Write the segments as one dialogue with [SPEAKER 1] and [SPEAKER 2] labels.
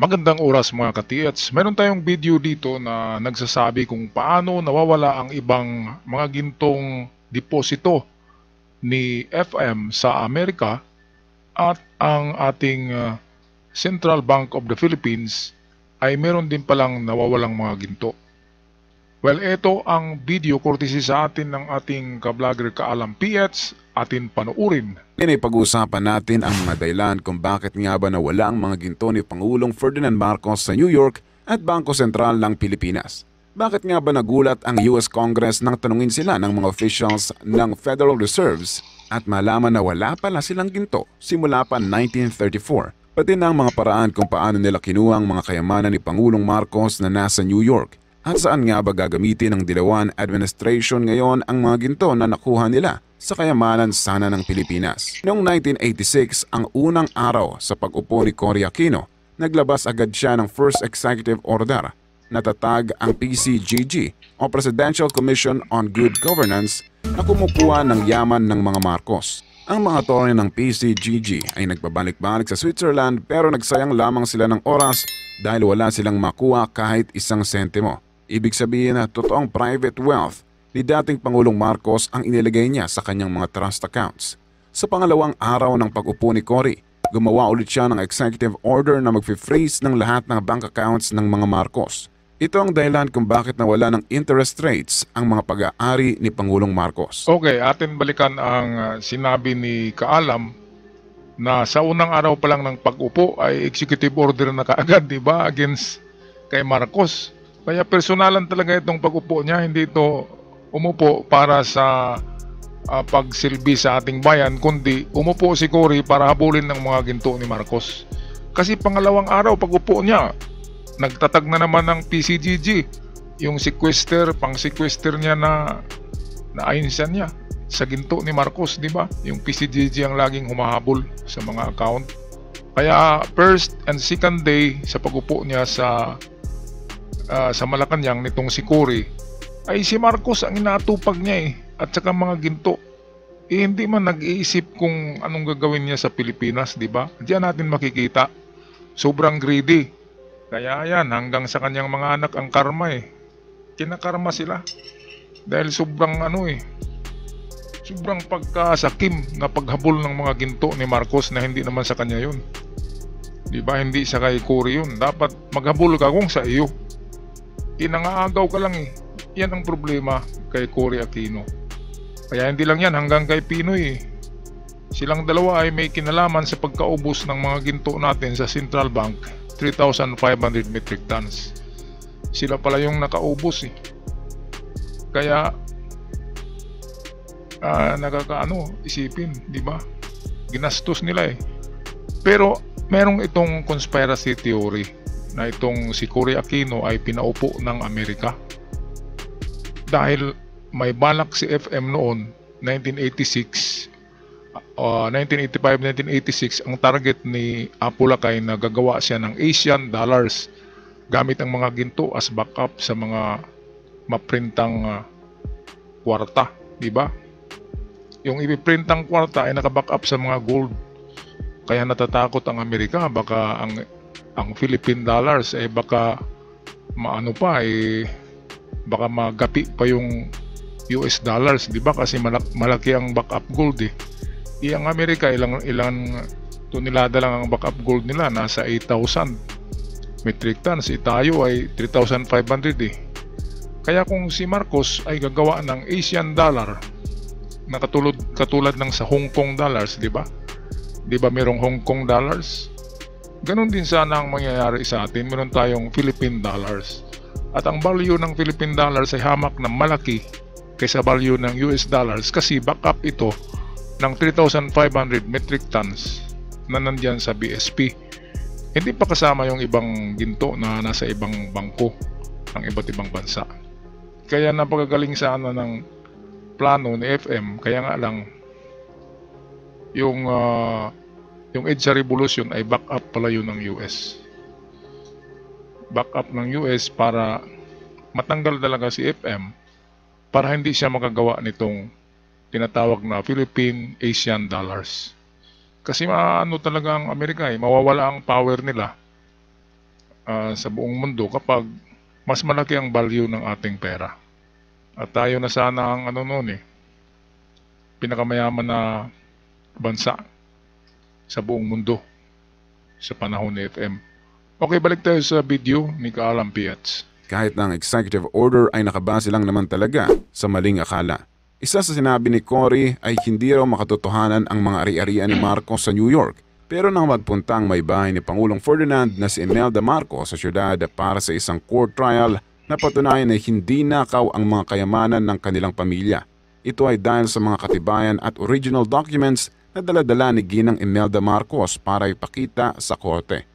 [SPEAKER 1] Magandang oras mga ka-TH. Meron tayong video dito na nagsasabi kung paano nawawala ang ibang mga gintong deposito ni FM sa Amerika at ang ating Central Bank of the Philippines ay meron din palang nawawalang mga ginto. Well, ito ang video courtesy sa atin ng ating ka-vlogger Kaalam PH. Atin panuurin.
[SPEAKER 2] Ngayon ay pag-uusapan natin ang mga dahilan kung bakit nga ba nawala ang mga ginto ni Pangulong Ferdinand Marcos sa New York at Bangko Sentral ng Pilipinas. Bakit nga ba nagulat ang US Congress nang tanungin sila ng mga officials ng Federal Reserves at malaman na wala pala silang ginto simula pa 1934, pati na ang mga paraan kung paano nila kinuha ang mga kayamanan ni Pangulong Marcos na nasa New York at saan nga ba gagamitin ng Dilawan Administration ngayon ang mga ginto na nakuha nila sa kayamanan sana ng Pilipinas. Noong 1986, ang unang araw sa pag-upo ni Cory Aquino, naglabas agad siya ng First Executive Order na tatag ang PCGG o Presidential Commission on Good Governance na kumukuha ng yaman ng mga Marcos. Ang mga attorney ng PCGG ay nagbabalik-balik sa Switzerland pero nagsayang lamang sila ng oras dahil wala silang makuha kahit isang sentimo. Ibig sabihin na totoong private wealth ni dating Pangulong Marcos ang inilagay niya sa kanyang mga trust accounts. Sa pangalawang araw ng pag-upo ni Cory, gumawa ulit siya ng executive order na mag-freeze ng lahat ng bank accounts ng mga Marcos. Ito ang dahilan kung bakit nawala ng interest rates ang mga pag-aari ni Pangulong Marcos.
[SPEAKER 1] Okay, atin balikan ang sinabi ni Kaalam na sa unang araw pa lang ng pag-upo ay executive order na kaagad, di ba, against kay Marcos. Kaya personalan talaga itong pag-upo niya, hindi ito umupo para sa pagsilbi sa ating bayan, kundi umupo si Cory para habulin ng mga ginto ni Marcos. Kasi pangalawang araw pag-upo niya, nagtatag na naman ng PCGG, yung pang-sequester niya na ayinsan niya sa ginto ni Marcos, di ba? Yung PCGG ang laging humahabol sa mga account. Kaya first and second day sa pag-upo niya sa Malacanang nitong si Cory, ay si Marcos ang inatupag niya at saka mga ginto. Hindi man nag-iisip kung anong gagawin niya sa Pilipinas, di ba? Diyan natin makikita. Sobrang greedy. Kaya yan, hanggang sa kanyang mga anak ang karma Kinakarma sila. Dahil sobrang sobrang pagkasakim na paghabol ng mga ginto ni Marcos na hindi naman sa kanya yun. Di ba? Hindi sa kay Cory yun. Dapat maghabol ka kung sa iyo. Inangaagaw ka lang Yan ang problema kay Cory Aquino. Kaya hindi lang yan, hanggang kay Pinoy Silang dalawa ay may kinalaman sa pagkaubos ng mga ginto natin sa Central Bank, 3,500 metric tons. Sila pala yung nakaubos Kaya isipin, di ba? Ginastos nila Pero merong itong conspiracy theory na itong si Cory Aquino ay pinaupo ng Amerika. Dahil may balak si FM noon, 1985-1986, ang target ni Apulacay na gagawa siya ng Asian dollars gamit ang mga ginto as backup sa mga maprintang kwarta, di ba? Yung ipiprintang kwarta ay naka-backup sa mga gold. Kaya natatakot ang Amerika, baka ang Philippine dollars baka baka magapi pa yung US dollars, di ba? Kasi malaki ang backup gold Ang Amerika ilang tonelada lang ang backup gold nila, nasa 8,000 metric tons. Tayo ay 3,500 Kaya kung si Marcos ay gagawa ng Asian dollar na katulad ng sa Hong Kong dollars, di ba? Di ba merong Hong Kong dollars? Ganon din sana ang mangyayari sa atin. Meron tayong Philippine dollars. At ang value ng Philippine dollars ay hamak na malaki kaysa value ng US dollars kasi backup ito ng 3,500 metric tons na nandyan sa BSP. Hindi pa kasama yung ibang ginto na nasa ibang bangko ng iba't ibang bansa. Kaya napakagaling sana ng plano ni FM. Kaya nga lang yung EDSA Revolution ay backup pala yun ng US. Backup ng US para matanggal talaga si FM para hindi siya makagawa nitong tinatawag na Philippine Asian dollars. Kasi talaga ang Amerika mawawala ang power nila sa buong mundo kapag mas malaki ang value ng ating pera. At tayo na sana ang pinakamayaman na bansa sa buong mundo sa panahon ni FM. Okay, balik tayo sa video ni Kaalam Piats.
[SPEAKER 2] Kahit na ang executive order ay nakabase lang naman talaga sa maling akala. Isa sa sinabi ni Cory ay hindi raw makatotohanan ang mga ari-arian ni Marcos sa New York. Pero nang magpunta ang may bahay ni Pangulong Ferdinand na si Imelda Marcos sa syudad para sa isang court trial, napatunayan na hindi nakaw ang mga kayamanan ng kanilang pamilya. Ito ay dahil sa mga katibayan at original documents na dala-dala ni Ginang Imelda Marcos para ipakita sa korte.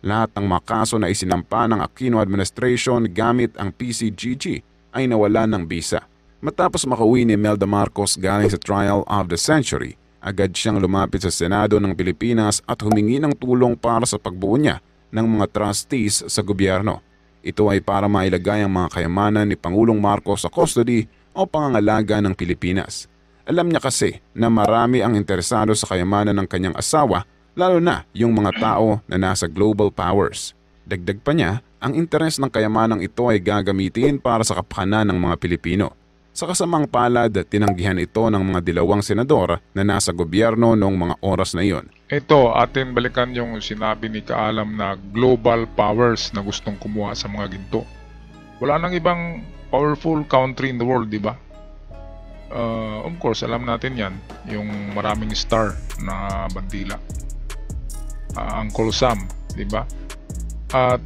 [SPEAKER 2] Lahat ng mga kaso na isinampa ng Aquino administration gamit ang PCGG ay nawala ng bisa. Matapos makauwi ni Imelda Marcos galing sa trial of the century, agad siyang lumapit sa Senado ng Pilipinas at humingi ng tulong para sa pagbuo niya ng mga trustees sa gobyerno. Ito ay para mailagay ang mga kayamanan ni Pangulong Marcos sa custody o pangangalaga ng Pilipinas. Alam niya kasi na marami ang interesado sa kayamanan ng kanyang asawa, lalo na yung mga tao na nasa global powers. Dagdag pa niya, ang interes ng kayamanang ito ay gagamitin para sa kapakanan ng mga Pilipino. Sa kasamang palad, tinanggihan ito ng mga dilawang senador na nasa gobyerno noong mga oras na iyon.
[SPEAKER 1] Ito, atin balikan yung sinabi ni Kaalam na global powers na gustong kumuha sa mga ginto. Wala nang ibang powerful country in the world, di ba? Of course, alam natin yan. Yung maraming star na bandila. Uncle Sam, di ba? At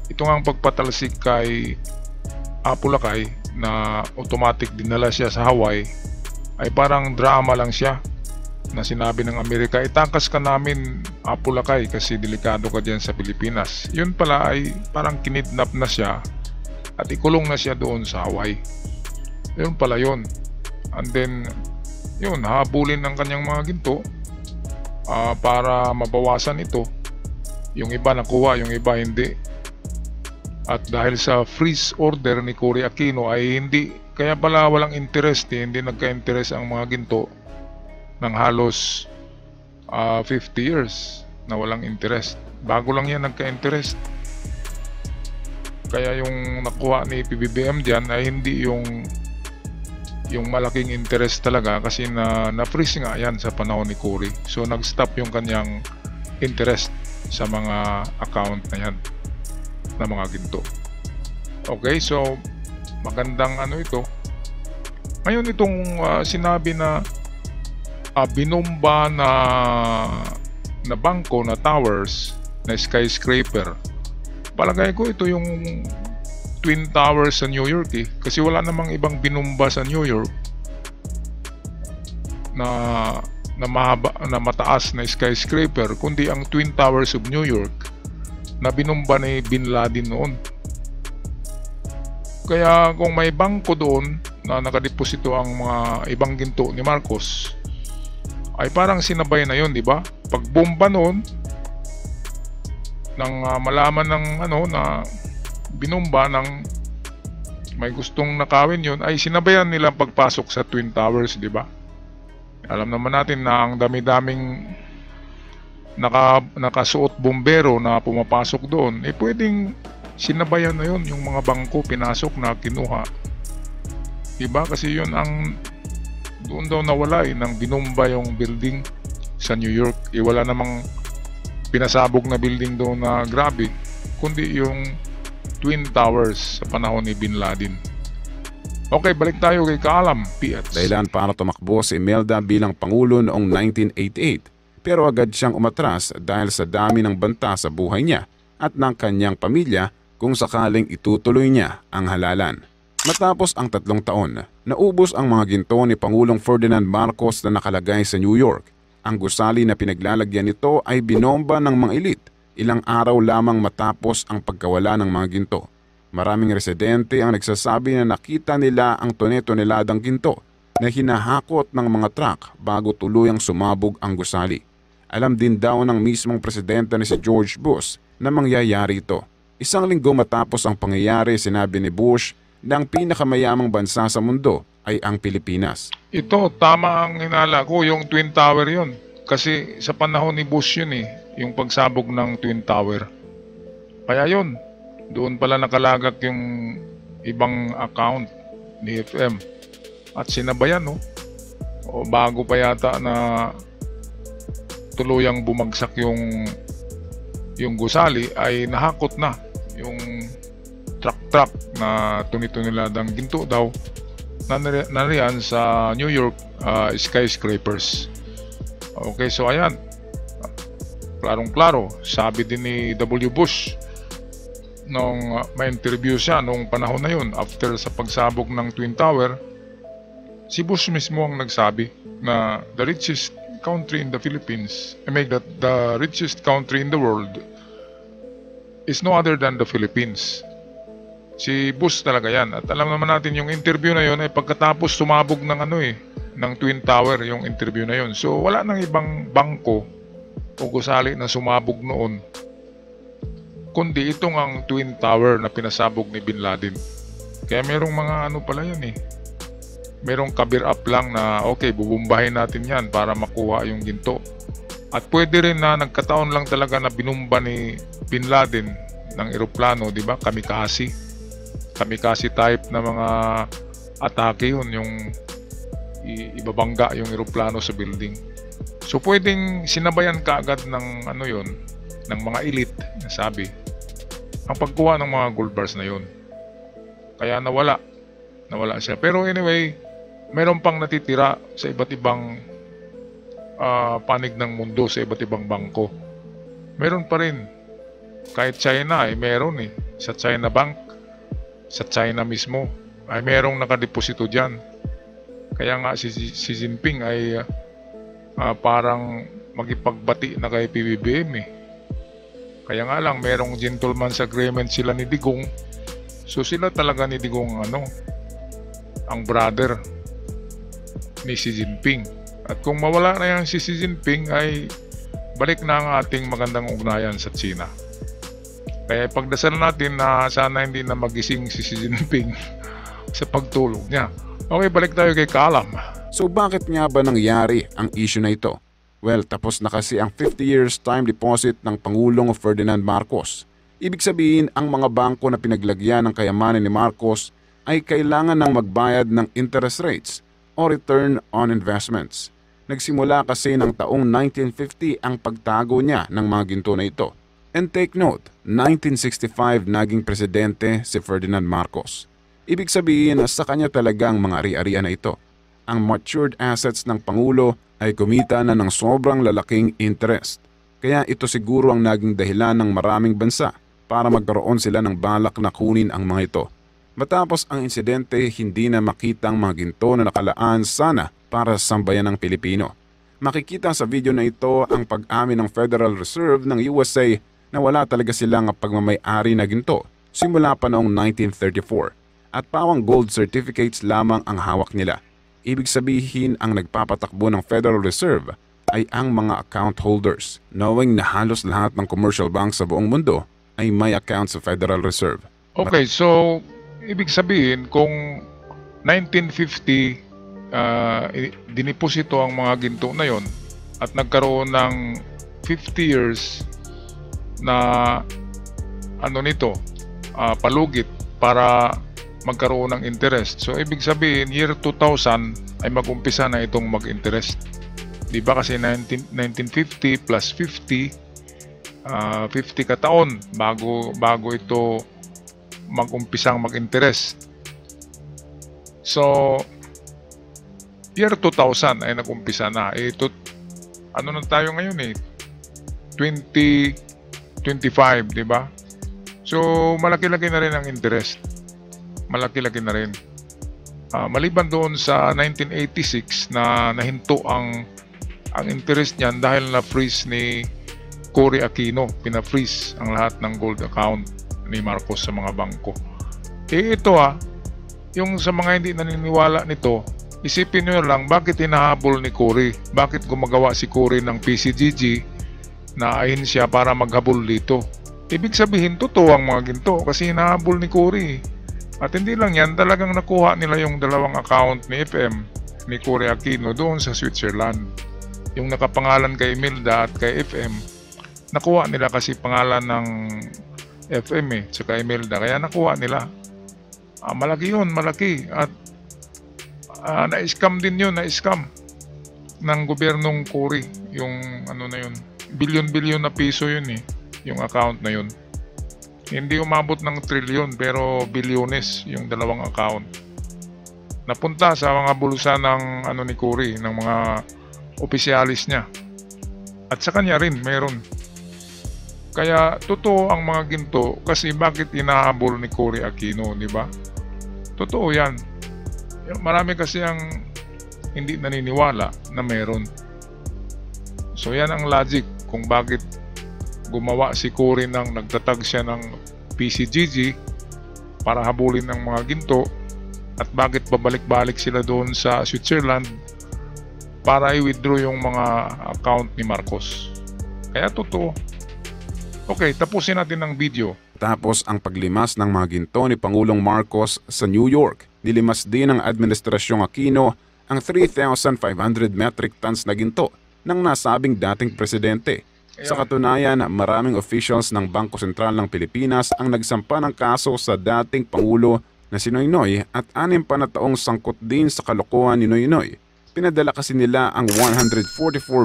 [SPEAKER 1] ito nga ang pagpatalsik kay Apulakay na automatic dinala siya sa Hawaii ay parang drama lang siya na sinabi ng Amerika, itakas ka namin Apulakay kasi delikado ka dyan sa Pilipinas. Yun pala ay parang kinidnap na siya at ikulong na siya doon sa Hawaii. Yun pala yun. And then, yun, habulin ng kanyang mga ginto para mabawasan ito. Yung iba nakuha, yung iba hindi. At dahil sa freeze order ni Cory Aquino ay hindi, kaya pala walang interest, hindi nagka-interest ang mga ginto ng halos 50 years na walang interest. Bago lang yan nagka-interest. Kaya yung nakuha ni PBBM dyan ay hindi yung malaking interest talaga kasi na-freeze nga yan sa panahon ni Cory. So nag-stop yung kanyang interest sa mga account na yan na mga ginto. Okay, so magandang ito. Ngayon itong sinabi na binomba na bangko na towers na skyscraper. Palagay ko ito yung Twin Towers sa New York kasi wala namang ibang binumba sa New York na mahaba, na mataas na skyscraper kundi ang Twin Towers of New York na binumba ni Bin Laden noon. Kaya kung may bangko doon na nakadeposito ang mga ibang ginto ni Marcos ay parang sinabay na yon, di ba? Pag bomba noon nang malaman ng na binomba ng may gustong nakawin yon ay sinabayan nilang pagpasok sa Twin Towers, di ba? Alam naman natin na ang dami-daming nakasuot bombero na pumapasok doon, pwedeng sinabayan na yon yung mga bangko pinasok na kinuha, di ba? Kasi yon ang doon daw nawala ng binomba yung building sa New York. Wala namang pinasabog na building doon na grabe, kundi yung Twin Towers sa panahon ni Bin Laden. Okay, balik tayo kay Kaalam Piats.
[SPEAKER 2] Dahilan para tumakbo si Imelda bilang Pangulo noong 1988, pero agad siyang umatras dahil sa dami ng banta sa buhay niya at ng kanyang pamilya kung sakaling itutuloy niya ang halalan. Matapos ang 3 taon, naubos ang mga ginto ni Pangulong Ferdinand Marcos na nakalagay sa New York. Ang gusali na pinaglalagyan nito ay binomba ng mga elite ilang araw lamang matapos ang pagkawala ng mga ginto. Maraming residente ang nagsasabi na nakita nila ang tone-toneladang ginto na hinahakot ng mga truck bago tuluyang sumabog ang gusali. Alam din daw ng mismong presidente ni si George Bush na mangyayari ito. Isang linggo matapos ang pangyayari, sinabi ni Bush na ang pinakamayamang bansa sa mundo ay ang Pilipinas.
[SPEAKER 1] Ito, tama ang hinala ko, yung Twin Tower yun. Kasi sa panahon ni Bush yun yung pagsabog ng Twin Tower. Kaya yun, doon pala nakalagak yung ibang account ni FM. At sinabayan, no? O bago pa yata na tuluyang bumagsak yung gusali, ay nahakot na yung truck na tunituniladang ginto daw nariyan sa New York skyscrapers. Okay, so ayan, klarong-klaro, sabi din ni W. Bush nung may interview siya nung panahon na yun after sa pagsabog ng Twin Tower. Si Bush mismo ang nagsabi na the richest country in the Philippines, that the richest country in the world is no other than the Philippines. Si Bush talaga yan. At alam naman natin yung interview na yun ay pagkatapos sumabog ng ng Twin Tower, yung interview na yun. So wala nang ibang bangko o gusali na sumabog noon kundi itong ang Twin Tower na pinasabog ni Bin Laden. Kaya merong mga pala yan merong kabir up lang na okay, bubumbahin natin yan para makuha yung ginto. At pwede rin na nagkataon lang talaga na binumba ni Bin Laden ng eroplano, di ba? Kamikaze type na mga atake yun, yung ibabangga yung eroplano sa building. So pwedeng sinabayan kaagad ng ng mga elite na sabi ang pagkuha ng mga gold bars na yun. Kaya nawala siya. Pero anyway, meron pang natitira sa iba't ibang panig ng mundo, sa iba't ibang bangko. Meron pa rin. Kahit China meron sa China Bank, sa China mismo ay merong nakadeposito dyan. Kaya nga si Jinping ay parang magipagbati na kay PBBM Kaya nga lang merong gentleman's agreement sila ni Digong. So sila talaga ni Digong ang brother ni Xi Jinping. At kung mawala na yan si Xi Jinping ay balik na ang ating magandang ugnayan sa China. Kaya pagdasal natin na sana hindi na magising si Xi Jinping sa pagtulog niya. Okay, balik tayo kay Kalam.
[SPEAKER 2] So bakit nga ba nangyari ang issue na ito? Well, tapos na kasi ang 50 years time deposit ng Pangulong Ferdinand Marcos. Ibig sabihin, ang mga bangko na pinaglagyan ng kayamanan ni Marcos ay kailangan ng magbayad ng interest rates o return on investments. Nagsimula kasi ng taong 1950 ang pagtago niya ng mga ginto na ito. And take note, 1965 naging presidente si Ferdinand Marcos. Ibig sabihin na sa kanya talagang mga ari-arian na ito. Ang matured assets ng Pangulo ay kumita na ng sobrang lalaking interest. Kaya ito siguro ang naging dahilan ng maraming bansa para magkaroon sila ng balak na kunin ang mga ito. Matapos ang insidente, hindi na makita ang mga ginto na nakalaan sana para sa sambayan ng Pilipino. Makikita sa video na ito ang pag-amin ng Federal Reserve ng USA na wala talaga silang pagmamay-ari na ginto simula pa noong 1934 at pawang gold certificates lamang ang hawak nila. Ibig sabihin ang nagpapatakbo ng Federal Reserve ay ang mga account holders, knowing na halos lahat ng commercial banks sa buong mundo ay may account sa Federal Reserve.
[SPEAKER 1] Okay, so ibig sabihin kung 1950 diniposito ang mga ginto na yon at nagkaroon ng 50 years na palugit para magkaroon ng interest. So ibig sabihin year 2000 ay mag-umpisa na itong mag-interest. Di ba kasi 1950 plus 50 ka taon bago ito mag-umpisang mag-interest. So year 2000 ay nag-umpisa na. Ano na tayo ngayon 2025, di ba? So malaki-laki na rin ang interest. Malaki-laki na rin. Maliban doon sa 1986 na nahinto ang interest niyan dahil na-freeze ni Cory Aquino. Pina-freeze ang lahat ng gold account ni Marcos sa mga bangko. Ito yung sa mga hindi naniniwala nito, isipin nyo lang bakit hinahabol ni Cory. Bakit gumagawa si Cory ng PCGG na ahensya para maghabol dito. Ibig sabihin, totoo ang mga ginto kasi hinahabol ni Cory. At hindi lang yan, talagang nakuha nila yung dalawang account ni FM, ni Cory Aquino doon sa Switzerland. Yung nakapangalan kay Imelda at kay FM, nakuha nila kasi pangalan ng FM tsaka Imelda, kaya nakuha nila. Malaki yun, malaki. At na-scam din yun, na-scam ng gobyernong Cory. Yung ano na yun, bilyon-bilyon na piso yun yung account na yun. Hindi umabot ng trilyon pero bilyones yung dalawang account. Napunta sa mga bulsa ng ni Cory, ng mga opisyalis niya. At sa kanya rin meron. Kaya totoo ang mga ginto kasi bakit inahabol ni Cory Aquino, di ba? Totoo yan. Marami kasi ang hindi naniniwala na meron. So yan ang logic kung bakit gumawa si Cory ng nagtatag siya ng PCGG para habulin ng mga ginto, at bakit babalik-balik sila doon sa Switzerland para i-withdraw yung mga account ni Marcos. Kaya totoo. Okay, tapusin natin ang video.
[SPEAKER 2] Tapos ang paglimas ng mga ginto ni Pangulong Marcos sa New York, nilimas din ng Administrasyong Aquino ang 3,500 metric tons na ginto ng nasabing dating presidente. Sa katunayan, maraming officials ng Bangko Sentral ng Pilipinas ang nagsampa ng kaso sa dating Pangulo na si Noynoy at 6 pa na taong sangkot din sa kalokohan ni Noynoy. Pinadala kasi nila ang $144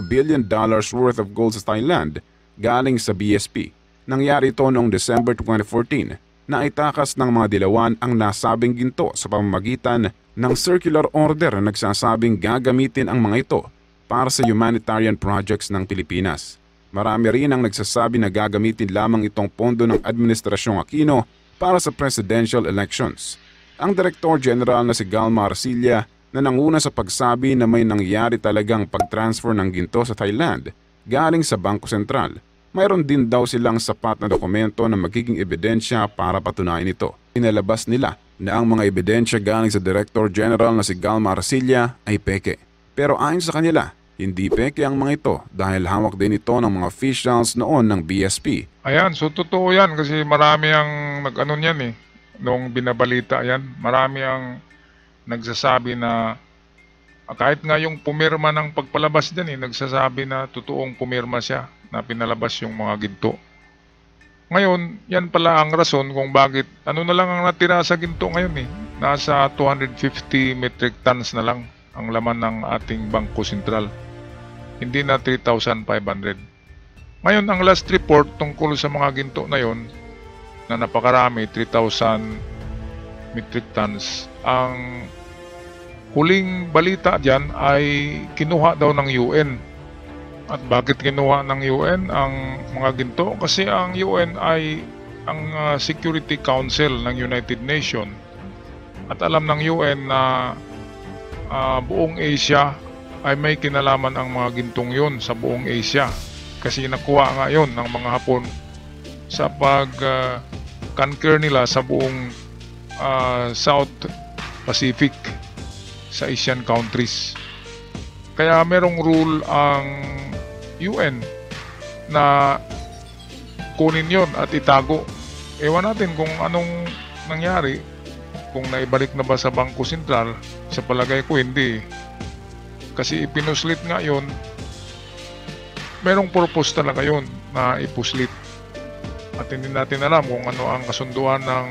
[SPEAKER 2] billion worth of gold sa Thailand galing sa BSP. Nangyari ito noong December 2014 na itakas ng mga dilawan ang nasabing ginto sa pamamagitan ng circular order na nagsasabing gagamitin ang mga ito para sa humanitarian projects ng Pilipinas. Marami rin ang nagsasabi na gagamitin lamang itong pondo ng Administrasyong Aquino para sa presidential elections. Ang Director General na si Galma Arcilla na nanguna sa pagsabi na may nangyari talagang pag-transfer ng ginto sa Thailand galing sa Bangko Sentral. Mayroon din daw silang sapat na dokumento na magiging ebidensya para patunayan ito. Inalabas nila na ang mga ebidensya galing sa Director General na si Galma Arcilla ay peke. Pero ayon sa kanila, hindi peke ang mga ito dahil hawak din ito ng mga officials noon ng BSP.
[SPEAKER 1] Ayan, so totoo yan kasi marami ang nag-ano niyan nung binabalita yan. Marami ang nagsasabi na kahit nga yung pumirma ng pagpalabas dyan nagsasabi na totoong pumirma siya na pinalabas yung mga ginto. Ngayon, yan pala ang rason kung bakit ano na lang ang natira sa ginto ngayon Nasa 250 metric tons na lang ang laman ng ating Bangko Sentral. Hindi na 3,500. Ngayon, ang last report tungkol sa mga ginto na yon na napakarami, 3,000 metric tons, ang huling balita dyan ay kinuha daw ng UN. At bakit kinuha ng UN ang mga ginto? Kasi ang UN ay ang Security Council ng United Nations. At alam ng UN na buong Asia ay may kinalaman ang mga gintong yun sa buong Asia. Kasi nakuha nga yun ng mga Hapon sa pag-conquer nila sa buong South Pacific sa Asian countries. Kaya merong rule ang UN na kunin yon at itago. Ewan natin kung anong nangyari, kung naibalik na ba sa Bangko Sentral. Sa palagay ko hindi. Kasi ipinuslit nga yon. Merong purpose talaga yon na ipuslit. At hindi natin alam kung ano ang kasunduan ng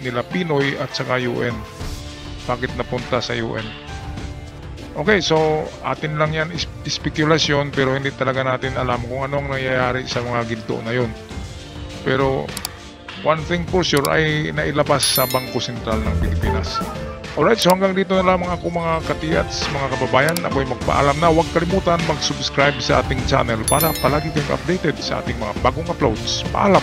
[SPEAKER 1] nila Pinoy at saka UN. Bakit napunta sa UN? Okay, so atin lang yan spekulasyon pero hindi talaga natin alam kung anong nangyayari sa mga ginto na yun. Pero one thing for sure ay nailabas sa Bangko Sentral ng Pilipinas. Alright, so hanggang dito na lamang ako mga katiyats, mga kababayan. Ako'y magpaalam na. Huwag kalimutan mag-subscribe sa ating channel para palagi kayong updated sa ating mga bagong uploads. Paalam!